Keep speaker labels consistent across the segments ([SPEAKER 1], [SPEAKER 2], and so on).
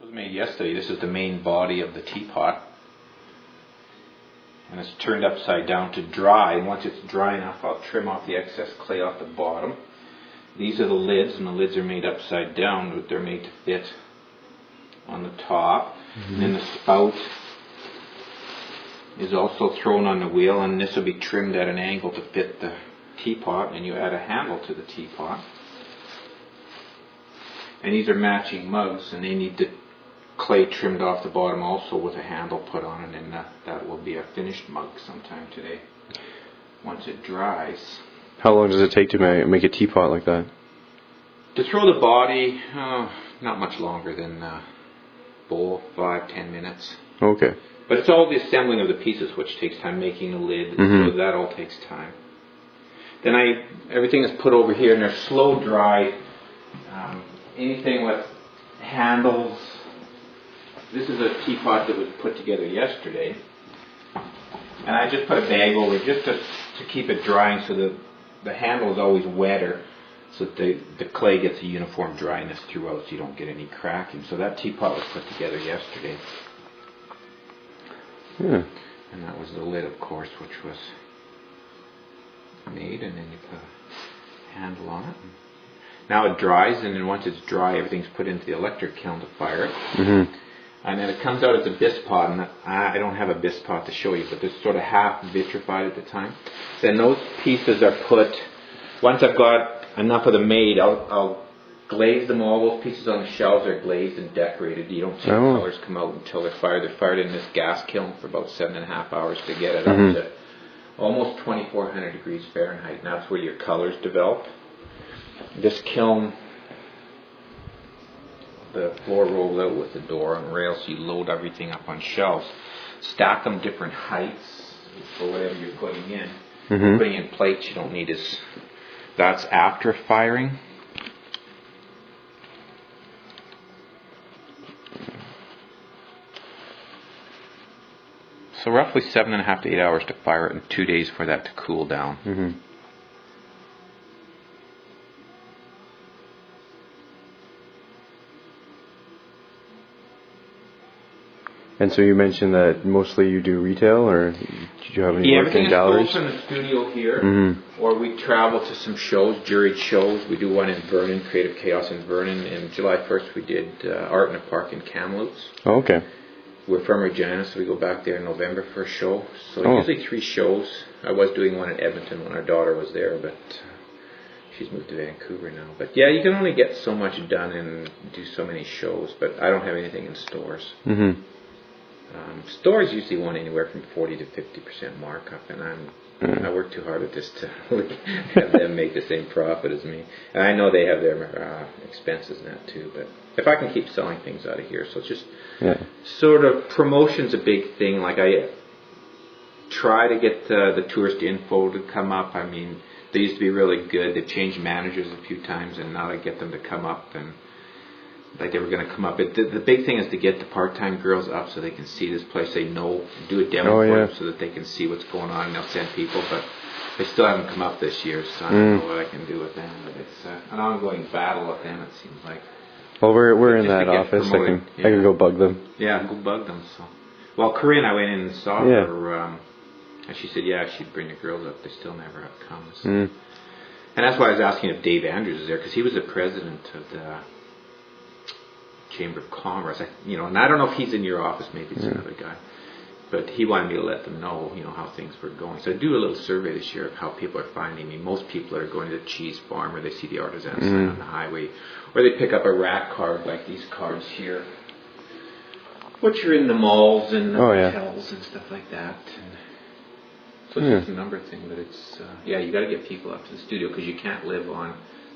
[SPEAKER 1] was made yesterday. This is the main body of the teapot. And it's turned upside down to dry. And once it's dry enough, I'll trim off the excess clay off the bottom. These are the lids, and the lids are made upside down, but they're made to fit on the top. Mm-hmm. And then the spout is also thrown on the wheel, and this will be trimmed at an angle to fit the teapot, and you add a handle to the teapot. And these are matching mugs, and they need the clay trimmed off the bottom also with a handle put on it, and that will be a finished mug sometime today once it dries.
[SPEAKER 2] How long does it take to make a teapot like that?
[SPEAKER 1] To throw the body, not much longer than bowl, 5-10 minutes.
[SPEAKER 2] Okay.
[SPEAKER 1] But it's all the assembling of the pieces which takes time, making the lid, so that all takes time. Then everything is put over here, and they're slow dry. Anything with handles. This is a teapot that was put together yesterday, and I just put a bag over it just to keep it drying, so the handle is always wetter, so that the clay gets a uniform dryness throughout, so you don't get any cracking. So that teapot was put together yesterday.
[SPEAKER 2] Yeah.
[SPEAKER 1] And that was the lid, of course, which was made, and then you put a handle on it. Now it dries, and then once it's dry, everything's put into the electric kiln to fire it. Mm-hmm. And then it comes out as a bisque pot, and I don't have a bisque pot to show you, but it's sort of half vitrified at the time. Then those pieces are put, once I've got enough of them made, I'll glaze them all. Those pieces on the shelves are glazed and decorated. You don't see the colors come out until they're fired. They're fired in this gas kiln for about 7.5 hours to get it up to almost 2,400 degrees Fahrenheit, and that's where your colors develop. This kiln, the floor rolls out with the door and rails, so you load everything up on shelves. Stack them different heights for whatever you're putting in. Putting in plates you don't need that's after firing. So roughly 7.5 to 8 hours to fire it, and 2 days for that to cool down.
[SPEAKER 2] And so you mentioned that mostly you do retail, or did you have any work in galleries?
[SPEAKER 1] Yeah, everything is both in the studio here, or we travel to some shows, juried shows. We do one in Vernon, Creative Chaos in Vernon. And July 1st we did Art in a Park in Kamloops.
[SPEAKER 2] Oh, okay.
[SPEAKER 1] We're from Regina, so we go back there in November for a show. So usually 3 shows. I was doing one in Edmonton when our daughter was there, but she's moved to Vancouver now. But yeah, you can only get so much done and do so many shows, but I don't have anything in stores. Stores usually want anywhere from 40 to 50% markup, and I work too hard at this to have them make the same profit as me. And I know they have their expenses in that too, but if I can keep selling things out of here, so it's just sort of promotion's a big thing. Like I try to get the tourist info to come up. I mean, they used to be really good. They've changed managers a few times, and now I get them to come up, and like they were going to come up. The big thing is to get the part-time girls up so they can see this place. They know, do a demo for them so that they can see what's going on, and they'll send people. But they still haven't come up this year, so I don't know what I can do with them. But it's an ongoing battle with them, it seems like.
[SPEAKER 2] Well, we're in that office. I can go bug them.
[SPEAKER 1] Yeah, go bug them. So, well, Corinne, I went in and saw her, and she said, she'd bring the girls up. They still never have come. So. And that's why I was asking if Dave Andrews is there, because he was the president of the Chamber of Commerce, and I don't know if he's in your office, maybe it's another guy, but he wanted me to let them know, how things were going. So I do a little survey this year of how people are finding me. Most people are going to the cheese farm, or they see the artisan sign on the highway, or they pick up a rack card like these cards here, which are in the malls and the hotels and stuff like that. And so it's just a number thing, but it's you got to get people up to the studio, because you can't live on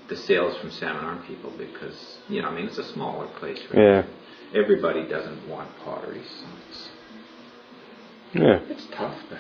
[SPEAKER 1] the sales from Salmon Arm people, because it's a smaller place. Right? Everybody doesn't want pottery, so it's tough, but